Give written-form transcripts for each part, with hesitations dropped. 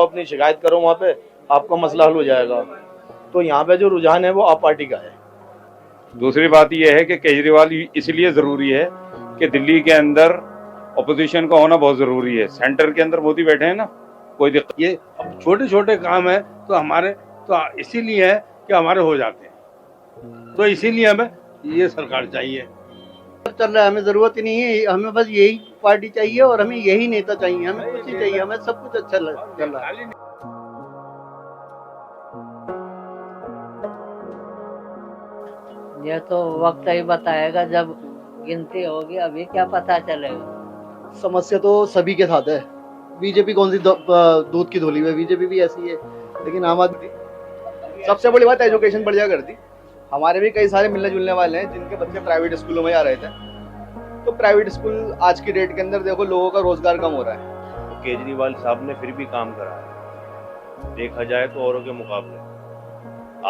अपनी शिकायत करो वहाँ पे, आपका मसला हल हो जाएगा। तो यहाँ पे जो रुझान है वो आप पार्टी का है। दूसरी बात यह है कि केजरीवाल इसलिए जरूरी है कि दिल्ली के अंदर ऑपोजिशन का होना बहुत जरूरी है। सेंटर के अंदर मोदी बैठे हैं ना, कोई दिक्कत। ये अब छोटे छोटे काम है तो हमारे तो इसीलिए है कि हमारे हो जाते हैं, तो इसीलिए हमें ये सरकार चाहिए। चल रहा है, हमें जरूरत ही नहीं है, हमें बस यही पार्टी चाहिए और हमें यही नेता चाहिए, हमें कुछ ही चाहिए, हमें सब कुछ अच्छा चल रहा है। ये तो वक्त ही बताएगा, जब गिनती होगी, अभी क्या पता चलेगा। समस्या तो सभी के साथ है। बीजेपी कौन सी दूध की धुली है, बीजेपी भी ऐसी है, लेकिन आम आदमी। सबसे बड़ी बात एजुकेशन बढ़िया कर दी। हमारे भी कई सारे मिलने जुलने वाले हैं जिनके बच्चे प्राइवेट स्कूलों में जा रहे थे, तो प्राइवेट स्कूल आज की डेट के अंदर देखो लोगों का रोजगार कम हो रहा है। तो केजरीवाल साहब ने फिर भी काम करा है, देखा जाए तो औरों के मुकाबले।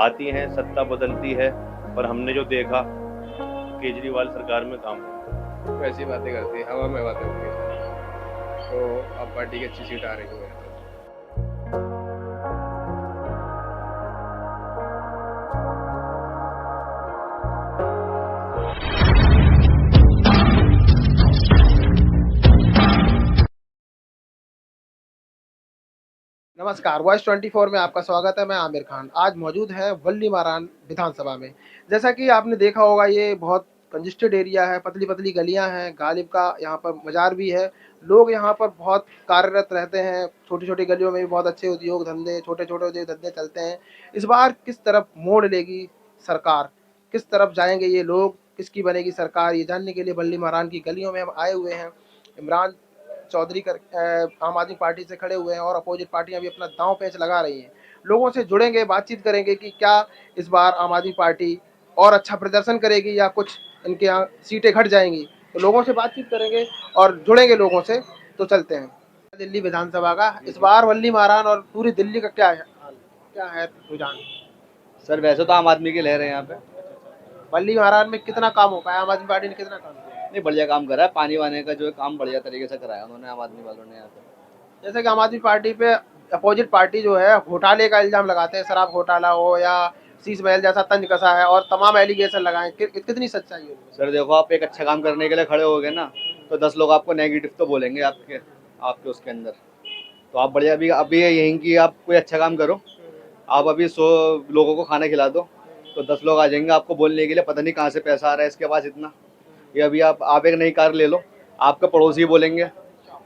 आती है सत्ता बदलती है, पर हमने जो देखा केजरीवाल सरकार में काम किया। तो ऐसी बातें करती है, हवा में बातें होती है। तो अब पार्टी की अच्छी सीट आ रही है। नमस्कार, वॉइस 24 में आपका स्वागत है। मैं आमिर खान। आज मौजूद है वल्ली मारान विधानसभा में। जैसा कि आपने देखा होगा, ये बहुत कंजेस्टेड एरिया है, पतली पतली गलियां हैं, गालिब का यहाँ पर मज़ार भी है। लोग यहाँ पर बहुत कार्यरत रहते हैं। छोटी छोटी गलियों में भी बहुत अच्छे उद्योग धंधे, छोटे छोटे उद्योग धंधे चलते हैं। इस बार किस तरफ मोड़ लेगी सरकार, किस तरफ जाएंगे ये लोग, किसकी बनेगी सरकार, ये जानने के लिए वल्ली मारान की गलियों में हम आए हुए हैं। इमरान चौधरी आम आदमी पार्टी से खड़े हुए हैं और अपोजिट पार्टियां भी अपना दांव पेच लगा रही हैं। लोगों से जुड़ेंगे, बातचीत करेंगे कि क्या इस बार आम आदमी पार्टी और अच्छा प्रदर्शन करेगी या कुछ इनके यहाँ सीटें घट जाएंगी। तो लोगों से बातचीत करेंगे और जुड़ेंगे लोगों से। तो चलते हैं दिल्ली विधानसभा का। इस बार वल्ली मारान और पूरी दिल्ली का क्या है रुझान? सर वैसे तो आम आदमी की लहर है यहाँ पे। वल्ली मारान में कितना काम हो पाया? आम आदमी पार्टी ने कितना काम किया? नहीं, बढ़िया काम करा है। पानी वाने का जो है काम बढ़िया तरीके से कराया उन्होंने, आम आदमी वालों ने यहाँ पे। जैसे कि आम आदमी पार्टी पे अपोजिट पार्टी जो है घोटाले का इल्जाम लगाते हैं, शराब घोटाला हो या शीश महल जैसा तंज कसा है और तमाम एलिगेशन लगाए। कितनी सच्चाई है? सर देखो, आप एक अच्छा काम करने के लिए खड़े हो गए ना, तो 10 लोग आपको नेगेटिव तो बोलेंगे आपके उसके अंदर। तो आप बढ़िया अभी यहीं की आप कोई अच्छा काम करो, आप अभी 100 लोगों को खाना खिला दो, तो 10 लोग आ जाएंगे आपको बोलने के लिए, पता नहीं कहाँ से पैसा आ रहा है इसके पास इतना। ये अभी आप एक नई कार ले लो, आपका पड़ोसी बोलेंगे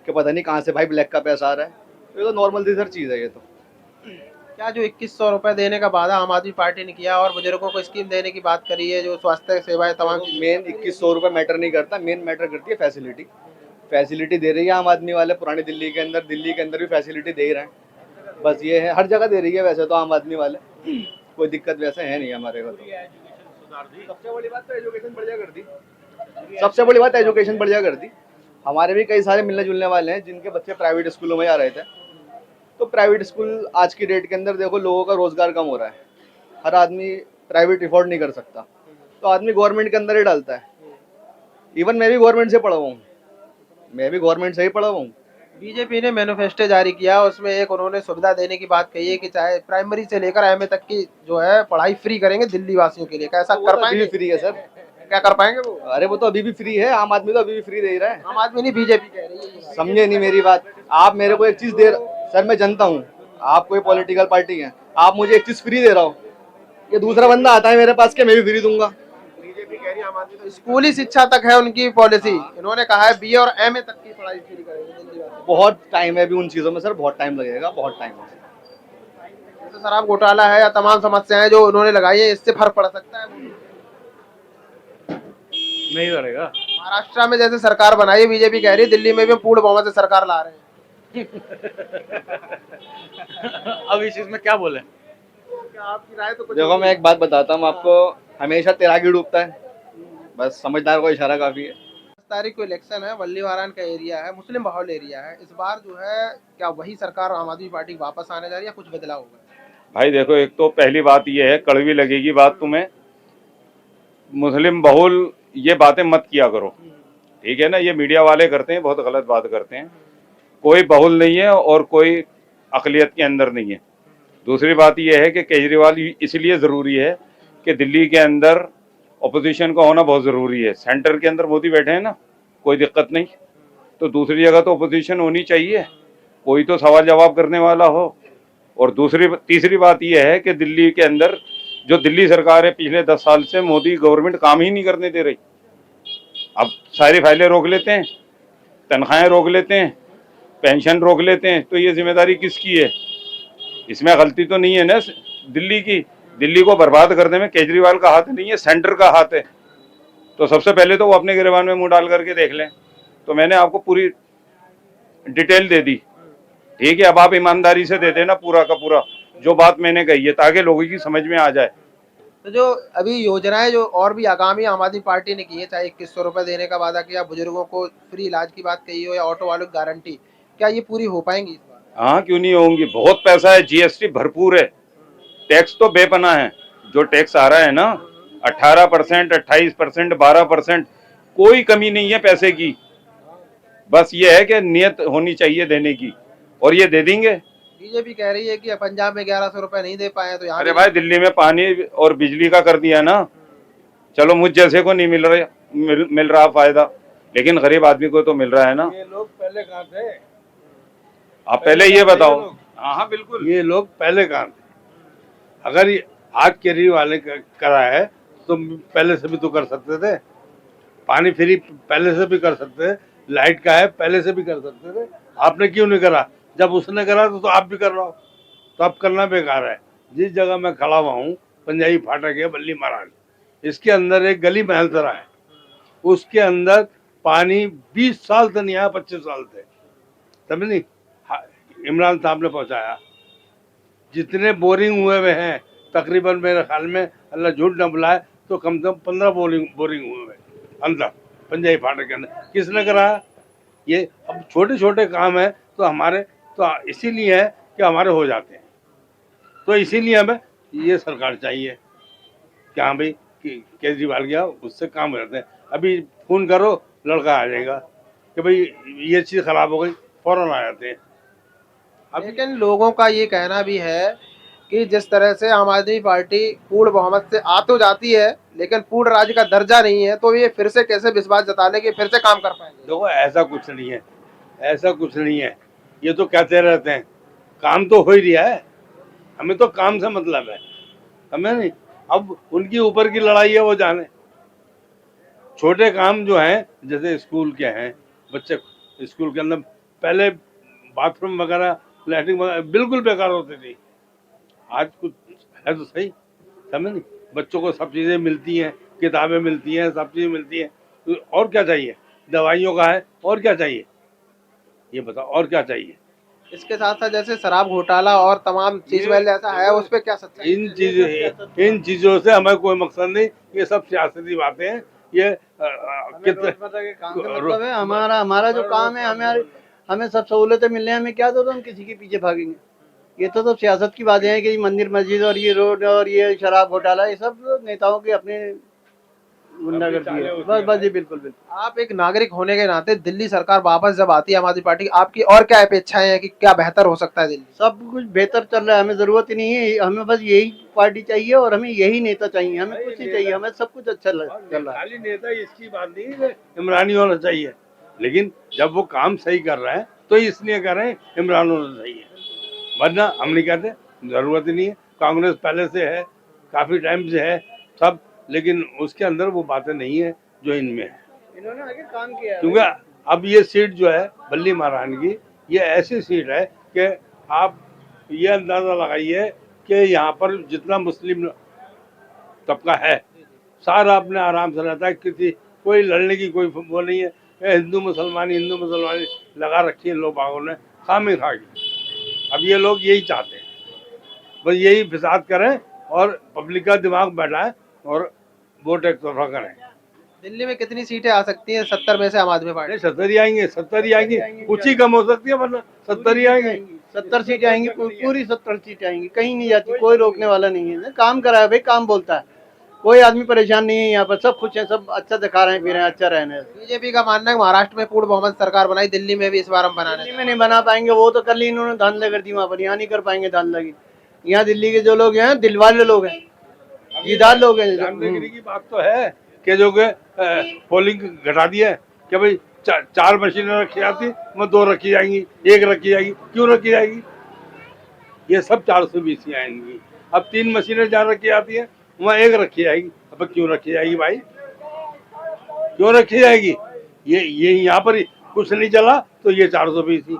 कि पता नहीं कहाँ से भाई ब्लैक का पैसा आ रहा है। तो ये तो नॉर्मल सी सर चीज़ है ये तो। क्या जो 2100 रुपए देने का वादा आम आदमी पार्टी ने किया और बुजुर्गों को स्कीम देने की बात करी है, जो स्वास्थ्य सेवाएं तमाम चीजें। मेन 2100 रुपये मैटर नहीं करता, मेन मैटर करती है फैसिलिटी दे रही है आम आदमी वाले। पुरानी दिल्ली के अंदर भी फैसिलिटी दे रहे हैं। बस ये है, हर जगह दे रही है वैसे तो आम आदमी वाले। कोई दिक्कत वैसे है नहीं हमारे को। सबसे बड़ी बात तो एजुकेशन बढ़िया कर दी। हमारे भी कई सारे मिलने जुलने वाले हैं जिनके बच्चे प्राइवेट स्कूलों में जा रहे थे, तो प्राइवेट स्कूल आज की डेट के अंदर देखो लोगों का रोजगार कम हो रहा है। हर आदमी प्राइवेट अफोर्ड नहीं कर सकता, तो आदमी गवर्नमेंट के अंदर ही डालता है। इवन मैं भी गवर्नमेंट से पढ़ा हुआ हूँ। बीजेपी ने मैनिफेस्टो जारी किया, उसमें एक उन्होंने सुविधा देने की बात कही है कि चाहे प्राइमरी से लेकर एमए तक की जो है पढ़ाई फ्री करेंगे दिल्ली वासियों के लिए। कैसा कर पाएंगे? फ्री है सर, क्या कर पाएंगे वो? अरे वो तो अभी भी फ्री है, आम आदमी तो अभी भी फ्री दे रहा है। आम आदमी नहीं, बीजेपी कह रही है। समझे नहीं मेरी बात आप? मेरे को एक चीज दे सर, मैं जनता हूँ, आप कोई पॉलिटिकल पार्टी है, आप मुझे एक चीज फ्री दे रहा हो, ये दूसरा बंदा आता है मेरे पास के मैं भी फ्री दूंगा। बीजेपी कह रही है आम आदमी तो स्कूली शिक्षा तक है उनकी पॉलिसी। इन्होंने कहा है बीए और एमए तक की पढ़ाई फ्री करेंगे दिल्ली वासी। बहुत टाइम है अभी उन चीजों में सर, बहुत टाइम लगेगा, बहुत टाइम है। जैसे शराब घोटाला है या तमाम समस्याएं जो उन्होंने लगाई है, इससे फर्क पड़ सकता है? नहीं करेगा। महाराष्ट्र में जैसे सरकार बनाई है बीजेपी कह रही है, दिल्ली में भी पूर्ण बहुमत से सरकार ला रहे हैं। अब इस चीज में क्या बोले? क्या आपकी राय? तो कुछ देखो मैं एक बात बताता हूँ आपको, हमेशा तैराकी डूबता है, बस समझदार को इशारा काफी है। 10 तारीख को इलेक्शन है, वल्ली मारान का एरिया है, मुस्लिम बहुल एरिया है। इस बार जो है क्या वही सरकार आम आदमी पार्टी वापस आने जा रही है, कुछ बदलाव होगा? भाई देखो, एक तो पहली बात यह है, कड़वी लगेगी बात तुम्हें, मुस्लिम बहुल ये बातें मत किया करो, ठीक है ना? ये मीडिया वाले करते हैं, बहुत गलत बात करते हैं। कोई बहुल नहीं है और कोई अकलियत के अंदर नहीं है। दूसरी बात यह है कि केजरीवाल इसलिए ज़रूरी है कि दिल्ली के अंदर अपोजिशन का होना बहुत ज़रूरी है। सेंटर के अंदर मोदी बैठे हैं ना, कोई दिक्कत नहीं, तो दूसरी जगह तो अपोजिशन होनी चाहिए, कोई तो सवाल जवाब करने वाला हो। और तीसरी बात यह है कि दिल्ली के अंदर जो दिल्ली सरकार है, पिछले 10 साल से मोदी गवर्नमेंट काम ही नहीं करने दे रही। अब सारी फाइलें रोक लेते हैं, तनख्वाहें रोक लेते हैं, पेंशन रोक लेते हैं, तो ये जिम्मेदारी किसकी है? इसमें गलती तो नहीं है ना दिल्ली की। दिल्ली को बर्बाद करने में केजरीवाल का हाथ नहीं है, सेंटर का हाथ है। तो सबसे पहले तो वो अपने गिरबान में मुंह डाल करके देख लें। तो मैंने आपको पूरी डिटेल दे दी, ठीक है। अब आप ईमानदारी से दे देना पूरा का पूरा जो बात मैंने कही है, ताकि लोगों की समझ में आ जाए। तो जो अभी योजनाएं जो और भी आगामी आम आदमी पार्टी ने की है, चाहे 2100 रुपए देने का वादा किया, बुजुर्गों को फ्री इलाज की बात कही हो, या ऑटो वालों की गारंटी, क्या ये पूरी हो पाएंगी इस बार? हाँ, क्यों नहीं होंगी। बहुत पैसा है, जीएसटी भरपूर है, टैक्स तो बेपना है। जो टैक्स आ रहा है ना 18%, 28%, 12%, कोई कमी नहीं है पैसे की। बस ये है कि नियत होनी चाहिए देने की, और ये दे देंगे। बीजेपी कह रही है कि पंजाब में 1100 रुपए नहीं दे पाए, तो यहाँ अरे भाई, दिल्ली में पानी और बिजली का कर दिया ना, चलो मुझ जैसे को नहीं मिल रहा फायदा, लेकिन गरीब आदमी को तो मिल रहा है ना। ये लोग पहले कहाँ थे? आप पहले ये बताओ। हाँ बिल्कुल, ये लोग पहले कहाँ थे? अगर आज केजरीवाल ने करा है तो पहले से भी तो कर सकते थे। पानी फ्री पहले से भी कर सकते थे, लाइट का है पहले से भी कर सकते थे। आपने क्यों नहीं करा? जब उसने करा तो आप भी कर रहे हो, तो अब करना बेकार है। जिस जगह मैं खड़ा हुआ हूँ, पंजाबी फाटक है, बल्ली महाराज, इसके अंदर एक गली महलसरा है, उसके अंदर पानी 20 साल से नहीं आया, 25 साल से, समझ नहीं। इमरान साहब ने पहुंचाया। जितने बोरिंग हुए हुए हैं तकरीबन, मेरे ख्याल में, अल्लाह झूठ न बुलाए, तो कम से कम 15 बोरिंग हुए हुए अंदर पंजाबी फाटक के अंदर। किसने कराया? ये अब छोटे छोटे काम है तो हमारे तो इसीलिए है कि हमारे हो जाते हैं। तो इसीलिए हमें ये सरकार चाहिए कि हाँ भाई, कि केजरीवाल गया उससे काम करते हैं। अभी फोन करो, लड़का आ जाएगा कि भाई ये चीज़ खराब हो गई, फौरन आ जाते हैं। लेकिन लोगों का ये कहना भी है कि जिस तरह से आम आदमी पार्टी पूर्ण बहुमत से आ तो जाती है, लेकिन पूर्ण राज्य का दर्जा नहीं है, तो ये फिर से कैसे विश्वास जता ले कि फिर से काम कर पाएंगे? देखो, ऐसा कुछ नहीं है, ऐसा कुछ नहीं है। ये तो कहते रहते हैं, काम तो हो ही रहा है, हमें तो काम से मतलब है, हमें नहीं। अब उनकी ऊपर की लड़ाई है, वो जाने। छोटे काम जो हैं, जैसे स्कूल के हैं, बच्चे स्कूल के अंदर पहले बाथरूम वगैरह, लैट्रिन वगैरह बिल्कुल बेकार होती थी। आज कुछ है तो सही, समझ नहीं। बच्चों को सब चीज़ें मिलती हैं, किताबें मिलती हैं, सब चीज़ें मिलती हैं, तो और क्या चाहिए? दवाइयों का है, और क्या चाहिए? ये बताओ, और क्या चाहिए? इसके साथ साथ जैसे शराब घोटाला और तमाम चीज में ऐसा है, उस पर क्या सच्चाई? इन चीजों से हमें कोई मकसद नहीं, ये सब सियासती बातें हैं। ये कितने काम का मतलब है हमारा जो काम है, हमें सब सहूलतें मिल रही हैं, हमें क्या जरूरत, हम किसी के पीछे भागेंगे? ये तो सियासत की बातें हैं कि मंदिर मस्जिद और ये रोड और ये शराब घोटाला, ये सब नेताओं के अपने गुंडागर्दी है। बस जी, बिल्कुल बिल्कुल। आप एक नागरिक होने के नाते दिल्ली सरकार वापस जब आती है आम आदमी पार्टी, आपकी और क्या अपेक्षाएं हैं कि क्या बेहतर हो सकता है दिल्ली? सब कुछ बेहतर चल रहा है, हमें जरूरत ही नहीं है, हमें बस यही पार्टी चाहिए और हमें यही नेता चाहिए, हमें कुछ नहीं चाहिए, हमें सब कुछ अच्छा चल रहा है। खाली नेता इसकी बात नहीं है, इमरानी होना चाहिए, लेकिन जब वो काम सही कर रहा है तो इसलिए कर रहे हैं इमरान होना चाहिए, वरना हम नहीं कहते, जरूरत ही नहीं है। कांग्रेस पहले से है, काफी टाइम से है सब, लेकिन उसके अंदर वो बातें नहीं है जो इनमें है। इन्होंने आगे काम किया है, क्योंकि अब ये सीट जो है बल्ली महारान की, ये ऐसी सीट है कि आप ये अंदाजा लगाइए कि यहाँ पर जितना मुस्लिम तबका है, सारा अपने आराम से रहता है, किसी कोई लड़ने की कोई वो नहीं है। हिंदू मुसलमानी लगा रखी है लोग बागों ने, खामी खा की। अब ये लोग यही चाहते हैं, बस यही फिसाद करें और पब्लिक का दिमाग बैठाएं और वोट एक तरफा करें। दिल्ली में कितनी सीटें आ सकती हैं 70 में से आम आदमी पार्टी? 70 ही आएंगे, 70 ही आएंगी, कुछ ही कम हो सकती है, वरना 70 ही आएंगे। 70 सीटें आएंगी, पूरी 70 सीटें आएंगी, कहीं नहीं जाती, कोई रोकने वाला नहीं है। काम करा है भाई, काम बोलता है, कोई आदमी परेशान नहीं है यहाँ पर, सब खुश है, सब अच्छा दिखा रहे हैं, पी रहे हैं, अच्छा रहने। बीजेपी का मानना है महाराष्ट्र में पूर्ण बहुमत सरकार बनाई, दिल्ली में भी इस बार हम बनाने दिल्ली में नहीं बना पाएंगे, वो तो कल ही इन्होंने धांधली कर दी वहाँ पर, यहाँ नहीं कर पाएंगे धांधली। यहाँ दिल्ली के जो लोग हैं दिल वाले लोग हैं, दीदार लोग हैं। जामनगरी की बात तो है कि जो पोलिंग घटा दी है कि भाई 4 मशीनें रखी जाती, वहाँ 2 रखी जाएंगी, 1 रखी जाएगी। क्यों रखी जाएगी? ये सब 420 आएंगी। अब 3 मशीनें जहाँ रखी जाती है वहाँ 1 रखी जाएगी। अब क्यों रखी जाएगी भाई? क्यों रखी जाएगी? ये यहाँ पर कुछ नहीं चला तो ये 420 ही।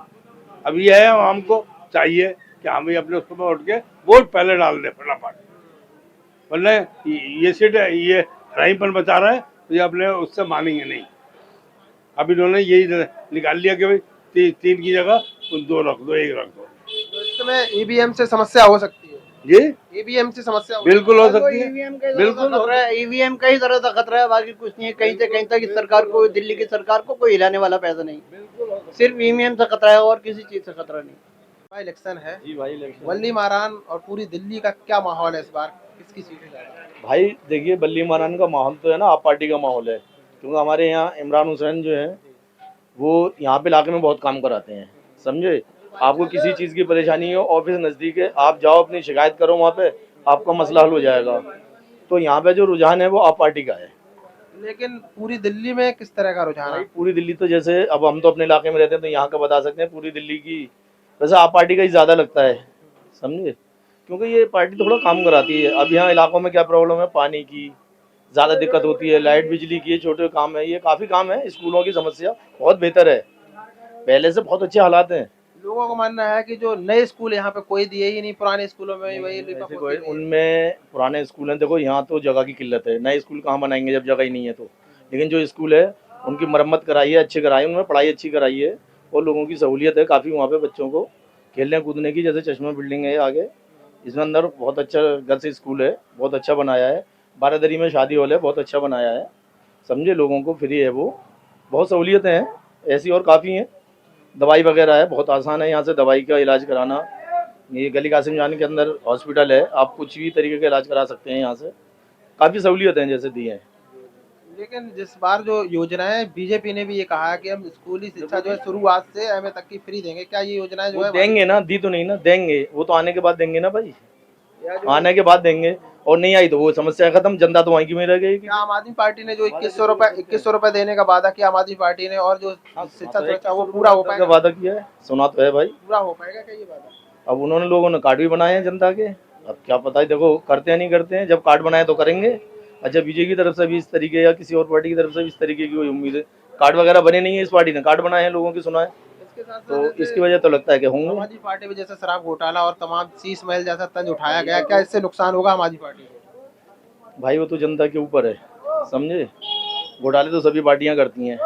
अब ये है, हमको चाहिए कि हम भी अपने सुबह उठ के वोट पहले डाल दें फटाफट, वरना ये सीट ये हराईपन बचा रहा है तो ये अपने उससे मानेंगे नहीं। अब इन्होंने यही निकाल लिया कि भाई 3 की जगह तुम 2 रख दो, 1 रख दो। तो इस समय ईवीएम से समस्या हो सकती है। जी ईवीएम से समस्या बिल्कुल हो सकती है, बिल्कुल ईवीएम का ही तरह का खतरा है, बाकी कुछ नहीं है। कहीं से कहीं तक इस सरकार को, दिल्ली की सरकार को कोई हिलाने वाला पैसा नहीं, सिर्फ ईवीएम से खतरा है और किसी चीज से खतरा नहीं। इलेक्शन है जी भाई, इलेक्शन वल्ली मारान और पूरी दिल्ली का क्या माहौल है इस बार, किसकी सीट है ज्यादा? भाई देखिए, बल्ली मारान का माहौल तो है ना आप पार्टी का माहौल है, क्योंकि हमारे यहाँ इमरान हुसैन जो है वो यहाँ पे इलाके में बहुत काम कराते हैं, समझे। आपको किसी चीज़ की परेशानी हो, ऑफिस नज़दीक है, आप जाओ अपनी शिकायत करो वहाँ पे, आपका मसला हल हो जाएगा। तो यहाँ पे जो रुझान है वो आप पार्टी का है। लेकिन पूरी दिल्ली में किस तरह का रुझान भाई है? पूरी दिल्ली तो जैसे अब हम तो अपने इलाके में रहते हैं तो यहाँ का बता सकते हैं, पूरी दिल्ली की वैसे आप पार्टी का ही ज़्यादा लगता है, समझे, क्योंकि ये पार्टी थोड़ा काम कराती है। अब यहाँ इलाकों में क्या प्रॉब्लम है, पानी की ज़्यादा दिक्कत होती है, लाइट बिजली की, छोटे काम है, ये काफ़ी काम है। स्कूलों की समस्या बहुत बेहतर है, पहले से बहुत अच्छे हालात हैं। लोगों का मानना है कि जो नए स्कूल यहाँ पे कोई दिए ही नहीं, पुराने स्कूलों में वही ऐसे कोई उनमें पुराने स्कूल हैं, देखो यहाँ तो जगह की किल्लत है, नए स्कूल कहाँ बनाएंगे जब जगह ही नहीं है तो। लेकिन जो स्कूल है उनकी मरम्मत कराई है, अच्छी कराई है, उनमें पढ़ाई अच्छी कराई है और लोगों की सहूलियत है काफ़ी वहाँ पे बच्चों को खेलने कूदने की। जैसे चश्मा बिल्डिंग है आगे, इसमें अंदर बहुत अच्छा गर्ल्स स्कूल है, बहुत अच्छा बनाया है। बारादरी में शादी हॉल है, बहुत अच्छा बनाया है, समझे, लोगों को फ्री है, वो बहुत सहूलियतें हैं ऐसी और काफ़ी हैं। दवाई वगैरह है, बहुत आसान है यहाँ से दवाई का इलाज कराना। ये गली कासिम जान के अंदर हॉस्पिटल है, आप कुछ भी तरीके का इलाज करा सकते हैं यहाँ से, काफ़ी सहूलियतें जैसे दी हैं। लेकिन जिस बार जो योजनाएं बीजेपी ने भी ये कहा है कि हम स्कूली शिक्षा जो है शुरुआत से एमए तक की फ्री देंगे, क्या ये योजनाएं जो वो है देंगे ना, दी तो नहीं ना, देंगे, वो तो आने के बाद देंगे ना भाई, आने के बाद देंगे। और नहीं आई तो वो समस्या खत्म, जनता तो वहीं की में रह गई। क्या आम आदमी पार्टी ने जो 2100 रुपए देने का वादा किया आम आदमी पार्टी ने, और जो शिक्षा सुरक्षा वो पूरा हो पाएगा? वादा किया है, सुना तो है भाई, पूरा हो पाएगा क्या ये वादा? अब उन्होंने, लोगों ने कार्ड भी बनाए हैं जनता के, अब क्या पता है, देखो करते हैं नहीं करते हैं, जब कार्ड बनाए तो करेंगे। अच्छा, बीजेपी की तरफ से भी इस तरीके या किसी और पार्टी की तरफ से भी इस तरीके की कोई उम्मीद है? कार्ड वगैरह बने नहीं है, इस पार्टी ने कार्ड बनाए हैं, लोगों की सुना है, इसके साथ तो साथ इसकी वजह तो लगता है कि आम होंगे। आदमी पार्टी में जैसे शराब घोटाला और तमाम शीश महल जैसा तंज उठाया गया, क्या इससे नुकसान होगा आम आदमी पार्टी को? भाई वो तो जनता के ऊपर है, समझे, घोटाले तो सभी पार्टियां करती हैं,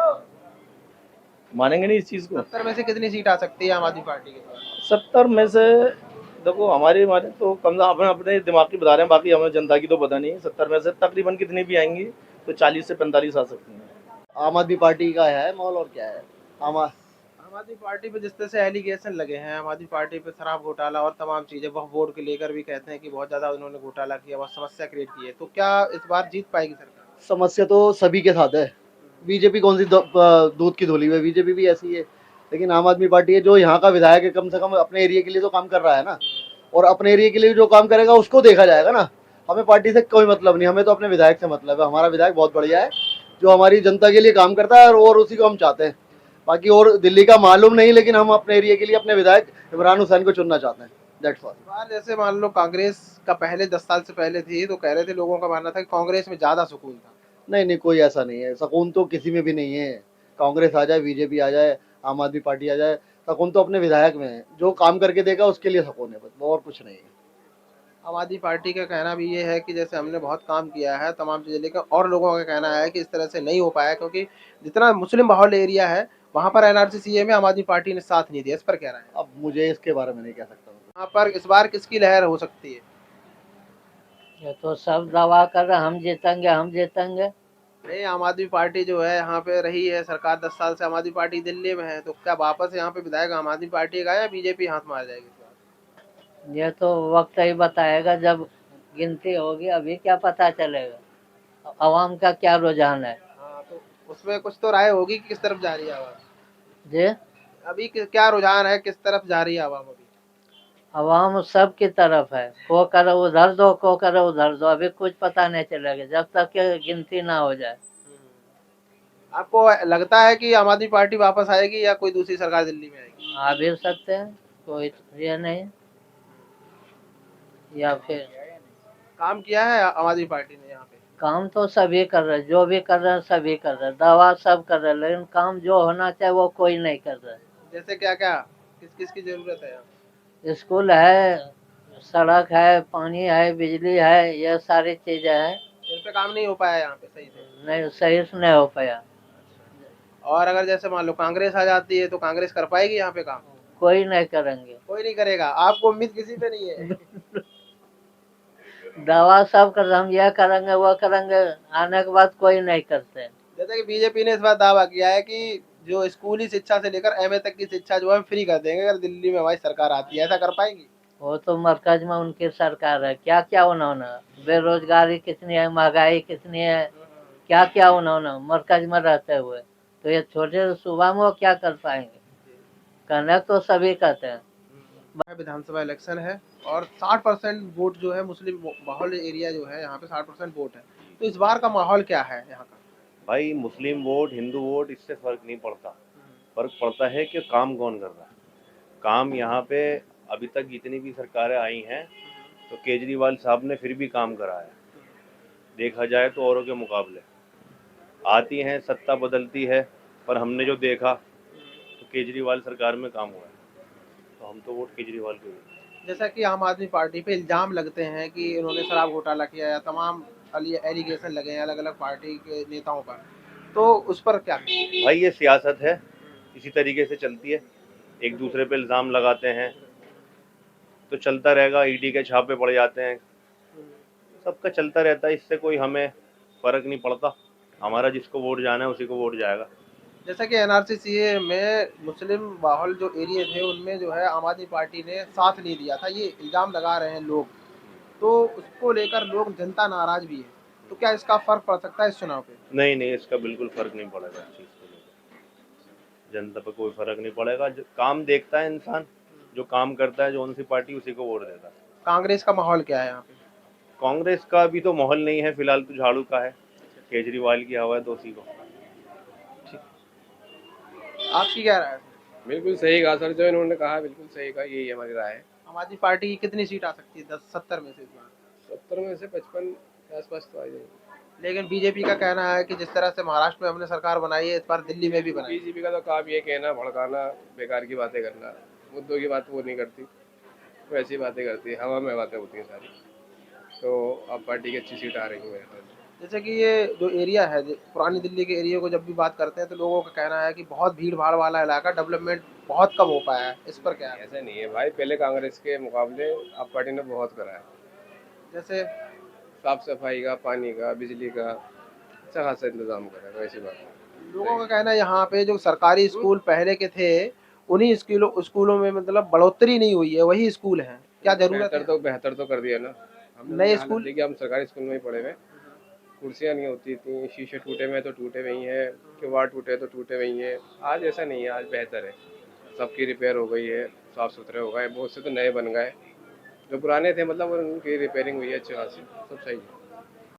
मानेंगे नहीं इस चीज़ को। 70 में से कितनी सीट आ सकती है आम आदमी पार्टी के पास? 70 में से देखो हमारे तो कम अपने अपने दिमाग की बता रहे हैं, बाकी हमें जनता की तो पता नहीं। 70 में से तकरीबन कितनी भी आएंगी तो 40 से 45 आ सकती हैं। आम आदमी पार्टी का है माहौल, और क्या है। आम आदमी पार्टी पे जिस तरह से एलिगेशन लगे हैं, आम आदमी पार्टी पे शराब घोटाला और तमाम चीजें, वह बोर्ड के लेकर भी कहते हैं कि बहुत ज्यादा उन्होंने घोटाला किया, बहुत समस्या क्रिएट की है, तो क्या इस बार जीत पाएगी सरकार? समस्या तो सभी के साथ है, बीजेपी कौन सी दूध की धुली है, बीजेपी भी ऐसी है। लेकिन आम आदमी पार्टी है, जो यहाँ का विधायक है, कम से कम अपने एरिया के लिए तो काम कर रहा है ना, और अपने एरिया के लिए जो काम करेगा उसको देखा जाएगा ना। हमें पार्टी से कोई मतलब नहीं, हमें तो अपने विधायक से मतलब है। हमारा विधायक बहुत बढ़िया है, जो हमारी जनता के लिए काम करता है, और उसी को हम चाहते हैं। बाकी और दिल्ली का मालूम नहीं, लेकिन हम अपने एरिया के लिए अपने विधायक इमरान हुसैन को चुनना चाहते हैं, दैट्स ऑल। बार जैसे मान लो कांग्रेस का पहले 10 साल से पहले थी, तो कह रहे थे, लोगों का मानना था कि कांग्रेस में ज्यादा सुकून था। नहीं नहीं, कोई ऐसा नहीं है, सुकून तो किसी में भी नहीं है। कांग्रेस आ जाए, बीजेपी आ जाए, आम आदमी पार्टी आ जाए, सुकून तो अपने विधायक में है। जो काम करके देगा उसके लिए सुकून है, बस, और कुछ नहीं है। आम आदमी पार्टी का कहना भी ये है कि जैसे हमने बहुत काम किया है तमाम चीजें, लेकिन और लोगों का कहना है कि इस तरह से नहीं हो पाया, क्योंकि जितना मुस्लिम बहुल एरिया है वहाँ पर एनआरसी सीए में आम आदमी पार्टी ने साथ नहीं दिया। इस पर क्या राय है? अब मुझे इसके बारे में नहीं कह सकता। वहाँ पर इस बार किसकी लहर हो सकती है? ये तो सब दवा कर रहे हम जीतेंगे, हम जीतेंगे। नहीं, आम आदमी पार्टी जो है यहाँ पे रही है सरकार 10 साल से, आम आदमी पार्टी दिल्ली में है, तो क्या वापस यहाँ पे विधायक आम आदमी पार्टी का या बीजेपी हाथ मार जाएगी इस बार? ये तो वक्त ही बताएगा, जब गिनती होगी, अभी क्या पता चलेगा। आवाम का क्या रुझान है। हाँ, तो उसमें कुछ तो राय होगी कि किस तरफ जा रही है आवाम। जी, अभी क्या रुझान है, किस तरफ जा रही है आवाम अभी? आवाम सब की तरफ है, को करे उधर दो, को करे उधर दो, अभी कुछ पता नहीं चलेगा जब तक कि गिनती ना हो जाए। आपको लगता है कि आम आदमी पार्टी वापस आएगी या कोई दूसरी सरकार दिल्ली में आएगी? आ भी सकते हैं, कोई ये नहीं, या फिर काम किया है आम आदमी पार्टी ने यहाँ पे? काम तो सभी कर रहे, जो भी कर रहे हैं सभी कर रहे, दवा सब कर रहे, लेकिन काम जो होना चाहिए वो कोई नहीं कर रहा। जैसे क्या क्या, किस किस की जरूरत है यहाँ? स्कूल है, सड़क है, पानी है, बिजली है, ये सारी चीजें हैं। इन पे काम नहीं हो पाया यहाँ पे सही से? नहीं, सही से नहीं हो पाया। और अगर जैसे मान लो कांग्रेस आ जाती है तो कांग्रेस कर पाएगी यहाँ पे काम? कोई नहीं करेंगे। कोई नहीं करेगा। आपको उम्मीद किसी पे नहीं है? दवा सब कर रहे, हम यह करेंगे वो करेंगे, आने के बाद कोई नहीं करते। जैसे कि बीजेपी ने इस बार दावा किया है कि जो स्कूली शिक्षा से लेकर एमए तक की शिक्षा जो है फ्री कर देंगे अगर दिल्ली में हमारी सरकार आती है। ऐसा कर पाएंगी? वो तो मरकज में उनकी सरकार है, क्या क्या उन्होंने, बेरोजगारी कितनी है, महंगाई कितनी है, क्या क्या उन्होंने मरकज में रहते हुए, तो ये छोटे सूबा में वो क्या कर पाएंगे। कहने तो सभी कहते हैं। विधानसभा इलेक्शन है और 60% वोट जो है मुस्लिम माहौल एरिया जो है यहाँ पे 60% वोट है, तो इस बार का माहौल क्या है यहाँ का? भाई मुस्लिम वोट हिंदू वोट इससे फर्क नहीं पड़ता, फर्क पड़ता है कि काम कौन कर रहा है। काम यहाँ पे अभी तक जितनी भी सरकारें आई हैं तो केजरीवाल साहब ने फिर भी काम कराया, देखा जाए तो औरों के मुकाबले। आती हैं, सत्ता बदलती है, पर हमने जो देखा तो केजरीवाल सरकार में काम हुआ है, तो हम तो वोट केजरीवाल को देंगे। जैसा कि आम आदमी पार्टी पे इल्जाम लगते हैं कि इन्होंने शराब घोटाला किया है, तमाम एलिगेशन लगे हैं अलग अलग पार्टी के नेताओं पर, तो उस पर क्या कहें? भाई ये सियासत है, इसी तरीके से चलती है, एक दूसरे पे इल्ज़ाम लगाते हैं तो चलता रहेगा, ईडी के छापे पड़ जाते हैं, सबका चलता रहता है, इससे कोई हमें फ़र्क नहीं पड़ता। हमारा जिसको वोट जाना है उसी को वोट जाएगा। जैसा कि एनआरसी सीए में मुस्लिम माहौल जो एरिया थे उनमें जो है आम आदमी पार्टी ने साथ नहीं दिया था, ये इल्जाम लगा रहे हैं लोग, तो उसको लेकर लोग जनता नाराज भी है, तो क्या इसका फर्क पड़ सकता है इस चुनाव पे? नहीं नहीं, इसका बिल्कुल फ़र्क नहीं पड़ेगा इस चीज़ को लेकर, जनता पे कोई फ़र्क नहीं पड़ेगा। जो काम देखता है इंसान, जो काम करता है, जो उनसी पार्टी उसी को वोट देता है। कांग्रेस का माहौल क्या है यहाँ पे? कांग्रेस का भी तो माहौल नहीं है फिलहाल, तो झाड़ू का है, केजरीवाल की हवा है तो उसी को। आपकी क्या राय है? बिल्कुल सही कहा सर, जो इन्होंने कहा बिल्कुल सही कहा, यही हमारी राय है। आम आदमी पार्टी की कितनी सीट आ सकती है 10-70 में से इस बार? 70 में से 55 के आसपास तो आ जाएगी। लेकिन बीजेपी का कहना है कि जिस तरह से महाराष्ट्र में हमने सरकार बनाई है इस बार दिल्ली में भी बनाई। बीजेपी का तो काम ये कहना, भड़काना, बेकार की बातें करना, मुद्दों की बात वो नहीं करती, वो ऐसी बातें करती है, हवा में बातें होती हैं सारी। तो अब पार्टी की अच्छी सीट आ रही है मेरे ख्याल से। जैसे कि ये जो एरिया है पुरानी दिल्ली के एरिया को जब भी बात करते हैं तो लोगों का कहना है कि बहुत भीड़ भाड़ वाला इलाका, डेवलपमेंट बहुत कम हो पाया है, इस पर क्या है? ऐसा नहीं है भाई, पहले कांग्रेस के मुकाबले अब पार्टी ने बहुत करा है। जैसे साफ सफाई का, पानी का, बिजली का अच्छा खासा इंतजाम करा है, वैसी बात है। लोगों का कहना है यहाँ पे जो सरकारी स्कूल पहले के थे उन्हीं स्कूलों में मतलब बढ़ोतरी नहीं हुई है, वही स्कूल हैं, क्या जरूरत है? बेहतर तो कर दिया ना हमने। नए हालत स्कूल? देखिए, हम सरकारी स्कूल में ही पढ़े हुए, कुर्सियाँ नहीं होती थी, शीशे टूटे हुए तो टूटे हुए ही हैं, किवाड़ टूटे तो टूटे हुए ही हैं। आज ऐसा नहीं है, आज बेहतर है, सबकी रिपेयर हो गई है, साफ़ सुथरे हो गए, बहुत से तो नए बन गए, जो पुराने थे मतलब उनकी रिपेयरिंग हुई है अच्छी खासी, सब सही है।